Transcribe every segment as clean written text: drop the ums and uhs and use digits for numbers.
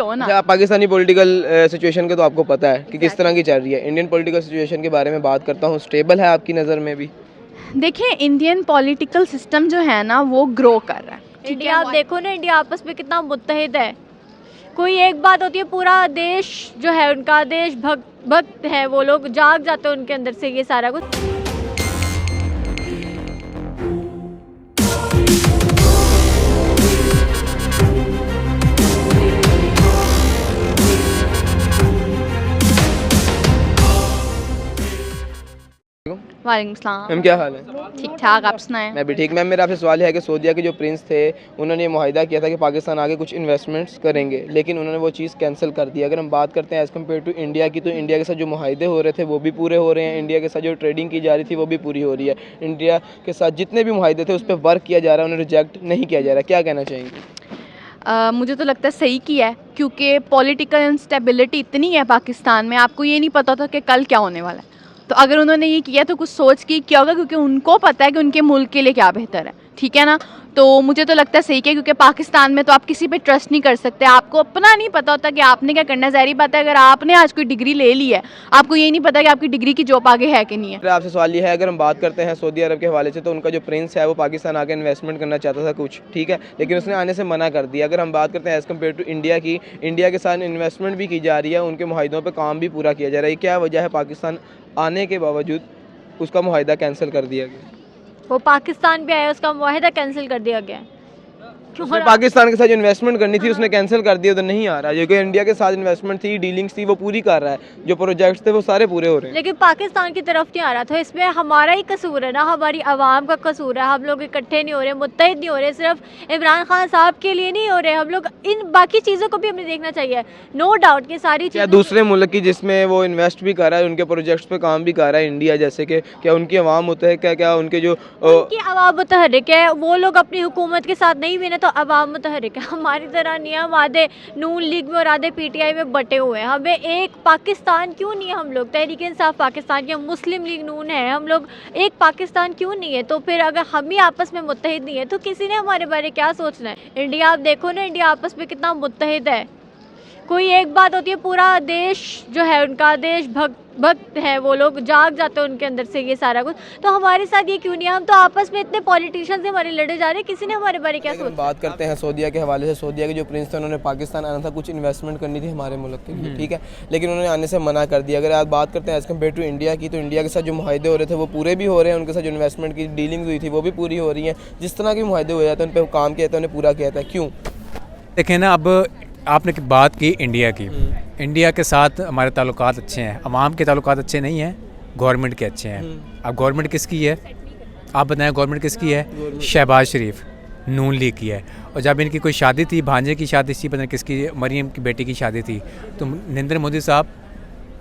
हो ना। अच्छा, पाकिस्तानी पॉलिटिकल सिचुएशन का तो आपको पता है कि किस तरह की चल रही है। इंडियन पॉलिटिकल सिचुएशन के बारे में बात करता हूँ, स्टेबल है आपकी नज़र में भी? देखिए, इंडियन पॉलिटिकल सिस्टम जो है ना वो ग्रो कर रहा है। इंडिया आप देखो ना, इंडिया आपस में कितना मुत्तहिद है। कोई एक बात होती है, पूरा देश जो है उनका देश भक्त है, वो लोग जाग जाते हैं उनके अंदर से ये सारा कुछ। वालेकुम सलाम। मैम क्या हाल है? ठीक ठाक, आप सुनाएं। मैं भी ठीक। मैम मेरा आपसे सवाल है कि सऊदीया के जो प्रिंस थे उन्होंने ये मुआहिदा किया था कि पाकिस्तान आगे कुछ इन्वेस्टमेंट्स करेंगे, लेकिन उन्होंने वो चीज़ कैंसिल कर दी। अगर हम बात करते हैं एज़ कम्पेयर टू इंडिया की, तो इंडिया के साथ जो मुआहिदे हो रहे थे वो भी पूरे हो रहे हैं, इंडिया के साथ जो ट्रेडिंग की जा रही थी वो भी पूरी हो रही है। इंडिया के साथ जितने भी मुआहिदे थे उस पर वर्क किया जा रहा है, उन्हें रिजेक्ट नहीं किया जा रहा। क्या कहना चाहेंगे? मुझे तो लगता है सही किया है, क्योंकि पॉलिटिकल इंस्टेबिलिटी इतनी है पाकिस्तान में, आपको ये नहीं पता था कि कल क्या होने वाला है। तो अगर उन्होंने ये किया तो कुछ सोच के किया होगा, क्योंकि उनको पता है कि उनके मुल्क के लिए क्या बेहतर है, ठीक है ना। तो मुझे तो लगता है सही किया, क्योंकि पाकिस्तान में तो आप किसी पे ट्रस्ट नहीं कर सकते। आपको अपना नहीं पता होता कि आपने क्या करना है। ज़ाहिर बात है, अगर आपने आज कोई डिग्री ले ली है, आपको ये नहीं पता कि आपकी डिग्री की जॉब आगे है कि नहीं है। आपसे सवाल ये है, अगर हम बात करते हैं सऊदी अरब के हवाले से, तो उनका जो प्रिंस है वो पाकिस्तान आके इन्वेस्टमेंट करना चाहता था कुछ, ठीक है, लेकिन उसने आने से मना कर दिया। अगर हम बात करते हैं एज़ कम्पेयर टू इंडिया की, इंडिया के साथ इन्वेस्टमेंट भी की जा रही है, उनके मुआहिदों पर काम भी पूरा किया जा रहा है। क्या वजह है पाकिस्तान आने के बावजूद उसका मुआहिदा कैंसिल कर दिया गया? वो पाकिस्तान भी आया, उसका मुआहिदा कैंसिल कर दिया गया। उसने पाकिस्तान के साथ इन्वेस्टमेंट करनी थी, उसने कैंसिल कर दिया, तो नहीं आ रहा। जो कि इंडिया के साथ इन्वेस्टमेंट थी, डीलिंग्स थी, वो पूरी कर रहा है। जो प्रोजेक्ट्स थे वो सारे पूरे हो रहे हैं, लेकिन पाकिस्तान की तरफ नहीं आ रहा था। इसमें हमारा ही कसूर है ना, हमारी आवाम का कसूर है। हम लोग इकट्ठे नहीं हो रहे, मुत्तहिद नहीं हो रहे। सिर्फ इमरान खान साहब के लिए नहीं हो रहे, हम लोग इन बाकी चीज़ों को भी हमें देखना चाहिए। नो डाउट कि सारी क्या चीज़ें दूसरे मुल्क की जिसमें वो इन्वेस्ट भी कर रहा है, उनके प्रोजेक्ट्स पे काम भी कर रहा है इंडिया जैसे कि, क्या उनकी आवाम मुतहरिक है? क्या उनके जो उनकी आवाम मुतहरिक है, वो लोग अपनी हुकूमत के साथ नहीं भी ना, तो आवाम मुतहरिक है। हमारी तरह नहीं है, हम आधे नून लीग में और आधे पीटीआई में बटे हुए हैं। हमें एक पाकिस्तान क्यों नहीं है? हम लोग तहरीक इंसाफ पाकिस्तान के, मुस्लिम लीग नून है, हम लोग एक पाकिस्तान क्यों नहीं है? तो फिर अगर हम ही आपस में मुत्तहिद नहीं है तो किसी ने हमारे बारे क्या सोचना है? इंडिया आप देखो ना, इंडिया आपस में कितना मुत्तहिद है। कोई एक बात होती है, पूरा देश जो है उनका देश भक्त है, वो लोग जाग जाते हैं उनके अंदर से ये सारा कुछ। तो हमारे साथ ये क्यों नहीं है? हम तो आपस में इतने पॉलिटिशियन से हमारे लड़े जा रहे हैं, किसी ने हमारे बारे क्या सोचा? बात करते हैं सऊदीया के हवाले से, सऊदीया के जो प्रिंस थे उन्होंने पाकिस्तान आना था, कुछ इन्वेस्टमेंट करनी थी हमारे मुल्क के लिए, ठीक है, लेकिन उन्होंने आने से मना कर दिया। अगर आप बात करते हैं एज़ कम्पेयर टू इंडिया की, तो इंडिया के साथ जो मुआहिदे हो रहे थे वो पूरे भी हो रहे हैं, उनके साथ जो इन्वेस्टमेंट की डीलिंग्स हुई थी वो भी पूरी हो रही हैं। जिस तरह के मुआहिदे हो जाते हैं उन पर काम किया था, उन्हें पूरा किया था। क्यों? देखें ना, अब आपने बात की इंडिया की, इंडिया के साथ हमारे ताल्लुकात अच्छे हैं, अवाम के ताल्लुकात अच्छे नहीं हैं, गवर्नमेंट के अच्छे हैं। अब गवर्नमेंट किसकी है? आप बताएं, गवर्नमेंट किसकी है? शहबाज शरीफ, नून लीग की है। और जब इनकी कोई शादी थी, भांजे की शादी थी, पता नहीं किसकी, मरियम की बेटी की शादी थी, तो नरेंद्र मोदी साहब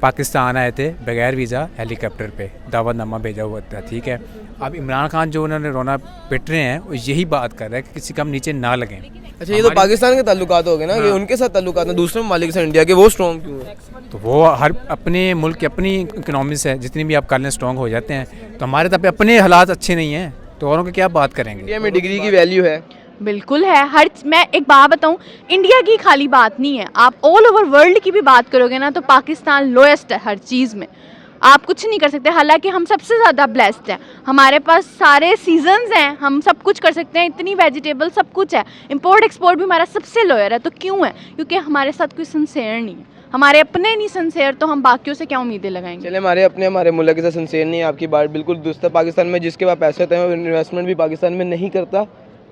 पाकिस्तान आए थे बगैर वीज़ा, हेलीकॉप्टर पे दावतनामा भेजा हुआ था, ठीक है। अब इमरान खान जो उन्होंने रोना पिट रहे हैं, वो यही बात कर रहे हैं कि किसी का हम नीचे ना लगें। अच्छा, ये तो पाकिस्तान के ताल्लुकात हो गए ना, ये उनके साथ ताल्लुकात हैं, दूसरे ममालिक से इंडिया के, वो स्ट्रॉन्ग क्यों है? तो वो हर अपने मुल्क की अपनी इकनॉमिक्स है, जितनी भी आप कर लें स्ट्रॉन्ग हो जाते हैं। तो हमारे तब अपने हालात अच्छे नहीं हैं, तो औरों की क्या बात करेंगे? इंडिया में डिग्री की वैल्यू है? बिल्कुल है। मैं एक बात बताऊं, इंडिया की खाली बात नहीं है, आप ऑल ओवर वर्ल्ड की भी बात करोगे ना, तो पाकिस्तान लोएस्ट है हर चीज़ में। आप कुछ नहीं कर सकते, हालांकि हम सबसे ज़्यादा ब्लेस्ड हैं, हमारे पास सारे सीजन्स हैं, हम सब कुछ कर सकते हैं, इतनी वेजिटेबल सब कुछ है, इंपोर्ट एक्सपोर्ट भी हमारा सबसे लोअर है। तो क्यों है? क्योंकि हमारे साथ कोई सिंसेयर नहीं है, हमारे अपने नहीं सिंसेयर, तो हम बाकियों से क्या उम्मीदें लगाएंगे? चले, हमारे मुल्क के साथ सिंसेयर नहीं है, आपकी बात बिल्कुल दुरुस्त है। पाकिस्तान में जिसके पास पैसे होते हैं वो इन्वेस्टमेंट भी पाकिस्तान में नहीं करता,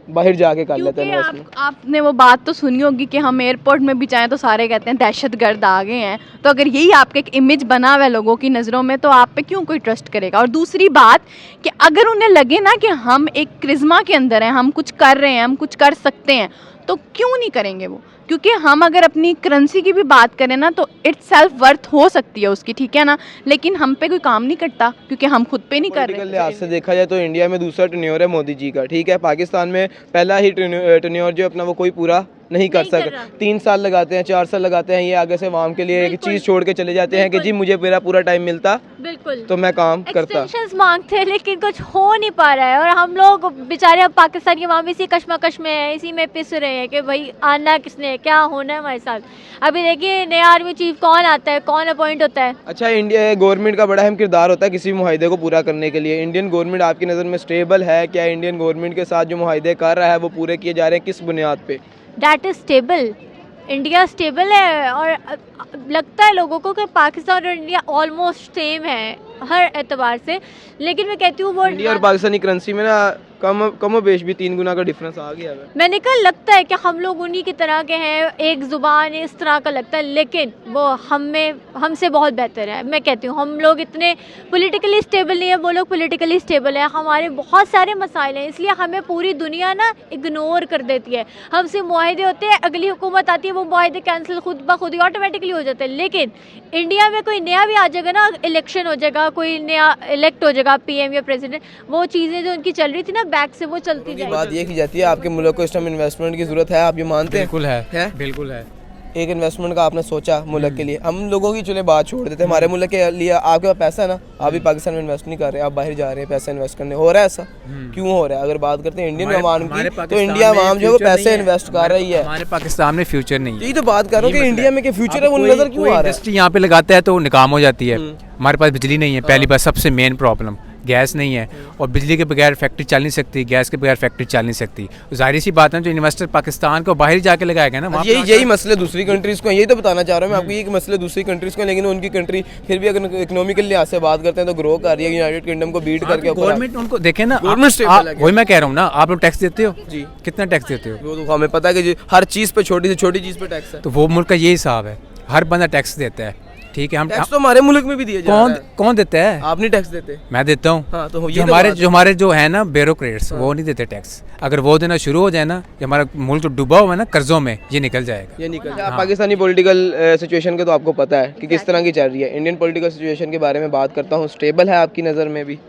बाहर जाके कर लेते हैं इन्वेस्टमेंट। आपने वो बात तो सुनी होगी कि हम एयरपोर्ट में भी जाएं तो सारे कहते हैं दहशतगर्द आ गए हैं। तो अगर यही आपका एक इमेज बना हुआ है लोगों की नज़रों में, तो आप पे क्यों कोई ट्रस्ट करेगा? और दूसरी बात कि अगर उन्हें लगे ना कि हम एक क्रिज्मा के अंदर हैं, हम कुछ कर रहे हैं, हम कुछ कर सकते हैं, तो क्यों नहीं करेंगे वो? क्योंकि हम अगर अपनी करेंसी की भी बात करें ना, तो इट्स सेल्फ वर्थ हो सकती है उसकी, ठीक है ना, लेकिन हम पे कोई काम नहीं करता क्योंकि हम खुद पे नहीं कर रहे। लिहाज से देखा जाए तो इंडिया में दूसरा टेन्योर है मोदी जी का, ठीक है, पाकिस्तान में पहला ही टेन्योर जो अपना वो कोई पूरा नहीं कर नहीं कर सकते। रहा। 3 साल लगाते हैं, 4 साल लगाते हैं, ये आगे से आवाम के लिए एक बिल्कुल। चीज़ छोड़ के चले जाते हैं कि बिल्कुल। जी मुझे मेरा पूरा टाइम मिलता बिल्कुल तो मैं काम करता। एक्सटेंशंस मांगते हैं लेकिन कुछ हो नहीं पा रहा है, और हम लोग बेचारे अब पाकिस्तान के वहाँ भी इसी कश्मकश में है, इसी में पिस रहे हैं कि भाई आना किसने, क्या होना है हमारे साथ। अभी देखिए नया आर्मी चीफ कौन आता है, कौन अपॉइंट होता है। अच्छा, इंडिया गवर्नमेंट का बड़ा अहम किरदार होता है किसी भी मुआहदे को पूरा करने के लिए। इंडियन गवर्नमेंट आपकी नज़र में स्टेबल है क्या? इंडियन गवर्नमेंट के साथ जो मुआहदे कर रहा है वो पूरे किए जा रहे हैं किस बुनियाद पे? That is stable, India stable है। और लगता है लोगों को कि पाकिस्तान और इंडिया ऑलमोस्ट सेम है हर एतबार से, लेकिन मैं कहती हूँ वो इंडिया और पाकिस्तानी करेंसी में ना कम बेश भी 3 गुना का डिफरेंस आ गया है। मैंने कहा लगता है कि हम लोग उन्हीं की तरह के हैं, एक ज़ुबान इस तरह का लगता है, लेकिन वो हमसे बहुत बेहतर है। मैं कहती हूँ हम लोग इतने पॉलिटिकली स्टेबल नहीं है, वो लोग पॉलिटिकली स्टेबल है। हमारे बहुत सारे मसाइल हैं, इसलिए हमें पूरी दुनिया ना इग्नोर कर देती है। हमसे मुआहदे होते हैं, अगली हुकूमत आती है, वो मुआहदे कैंसिल खुद ब खुद ही ऑटोमेटिकली हो जाते हैं। लेकिन इंडिया में कोई नया भी आ जाएगा ना, इलेक्शन हो जाएगा, कोई नया इलेक्ट हो जाएगा पीएम या प्रेसिडेंट, वो चीज़ें जो उनकी चल रही थी ना बैक से, वो चलती की जाएगी। बात ये की जाती है आपके मुल्क को इस टाइम इन्वेस्टमेंट की ज़रूरत है, आप ये मानते हैं? बिल्कुल है? है, बिल्कुल है। एक इन्वेस्टमेंट का आपने सोचा मुल्क के लिए? हम लोगों की चले बात छोड़ देते हैं, हमारे मुल्क के लिए आपके पास पैसा है ना, आप भी पाकिस्तान में इन्वेस्ट नहीं कर रहे, आप बाहर जा रहे हैं पैसा इन्वेस्ट करने। हो रहा है ऐसा? क्यों हो रहा है? अगर बात करते हैं इंडियन अवाम की, तो इंडिया अवाम जो है वो पैसे इन्वेस्ट कर रही है। हमारे पाकिस्तान में फ्यूचर नहीं है। यही तो बात कर रहा हूँ कि इंडिया में क्या फ्यूचर है, वो नजर क्यों आ रहा है? इंडस्ट्री यहाँ पे लगाता है तो निकाम हो जाती है। हमारे पास बिजली नहीं है, पहली बात सबसे मेन प्रॉब्लम गैस नहीं है, और बिजली के बगैर फैक्ट्री चल नहीं सकती, गैस के बगैर फैक्ट्री चल नहीं सकती। जाहिर सी बात है जो इन्वेस्टर पाकिस्तान को बाहर जाके लगाएगा ना, वहाँ यही मसले दूसरी कंट्रीज को, यही तो बताना चाह रहा हूँ मैं आपको, ये मसले दूसरी कंट्रीज को, लेकिन उनकी कंट्री फिर भी अगर इकोनॉमिकल लिहाज से बात करते हैं तो ग्रो कर रही है, यूनाइटेड किंगडम को बीट करके। गवर्नमेंट उनको देखे ना, गवर्नमेंट स्टेबल है। वही मैं कह रहा हूँ ना, आप लोग टैक्स देते हो जी, कितना टैक्स देते हो? वो तो हमें पता है कि हर चीज़ पे, छोटी से छोटी चीज़ पे टैक्स है। तो वो मुल्क का यही हिसाब है, हर बंदा टैक्स देता है। ठीक है, हम टैक्स तो हमारे मुल्क में भी दिया जा रहा है। कौन देता है? आप नहीं टैक्स देते? मैं देता हूँ। हाँ, तो ये जो हमारे जो है ना ब्यूरोक्रेट्स, वो नहीं देते टैक्स। अगर वो देना शुरू हो जाए ना, ये हमारा मुल्क जो डूबा हुआ है ना कर्जों में, ये निकल जाएगा। ये निकल जाए। पाकिस्तानी पॉलिटिकल सिचुएशन के तो आपको पता है कि किस तरह की चल रही है। इंडियन पॉलिटिकल सिचुएशन के बारे में बात करता हूँ, स्टेबल है आपकी नज़र में भी?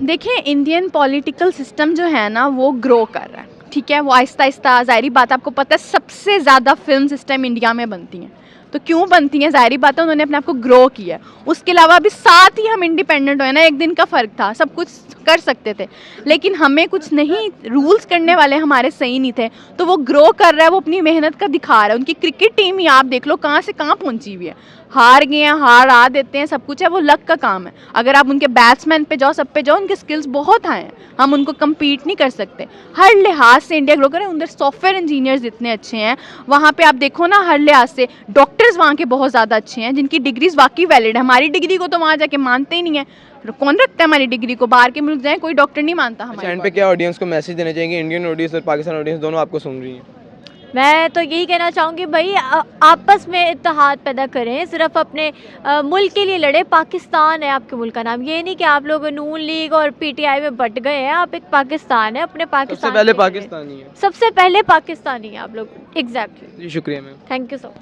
देखिए इंडियन पॉलिटिकल सिस्टम जो है ना वो ग्रो कर रहा है, ठीक है, वो आहिस्ता आहिस्ता। ज़ाहिरी बात आपको पता है सबसे ज़्यादा फिल्म इस टाइम इंडिया में बनती हैं, तो क्यों बनती हैं? ज़ाहिरी बात है उन्होंने अपने आप को ग्रो किया है। उसके अलावा भी साथ ही हम इंडिपेंडेंट हुए ना, एक दिन का फ़र्क था, सब कुछ कर सकते थे, लेकिन हमें कुछ नहीं, रूल्स करने वाले हमारे सही नहीं थे, तो वो ग्रो कर रहा है, वो अपनी मेहनत का दिखा रहा है। उनकी क्रिकेट टीम ही आप देख लो कहाँ से कहाँ पहुँची हुई है। हार गए हैं, हार आ देते हैं, सब कुछ है, वो लक का काम है। अगर आप उनके बैट्समैन पे जाओ, सब पे जाओ, उनके स्किल्स बहुत हाई हैं, हम उनको कम्पीट नहीं कर सकते। हर लिहाज से इंडिया ग्रो करे, उधर सॉफ्टवेयर इंजीनियर्स इतने अच्छे हैं, वहाँ पे आप देखो ना, हर लिहाज से डॉक्टर्स वहाँ के बहुत ज़्यादा अच्छे हैं, जिनकी डिग्रीज वाकई वैलिड है। हमारी डिग्री को तो वहाँ जाके मानते ही नहीं है, कौन रखता है हमारी डिग्री को? बाहर के मुल्क जाए कोई डॉक्टर नहीं मानता हमारे। एंड पे क्या ऑडियंस को मैसेज देना चाहेंगे? इंडियन ऑडियंस और पाकिस्तान ऑडियंस दोनों आपको सुन रही है। मैं तो यही कहना चाहूँगी भाई आपस में इत्तेहाद पैदा करें, सिर्फ अपने मुल्क के लिए लड़े। पाकिस्तान है आपके मुल्क का नाम, ये नहीं कि आप लोग नून लीग और पीटीआई में बट गए हैं। आप एक पाकिस्तान है, अपने पाकिस्तान सबसे पहले पाकिस्तानी है, सबसे पहले पाकिस्तानी है आप लोग। एग्जैक्टली। शुक्रिया ma'am. Thank you so much.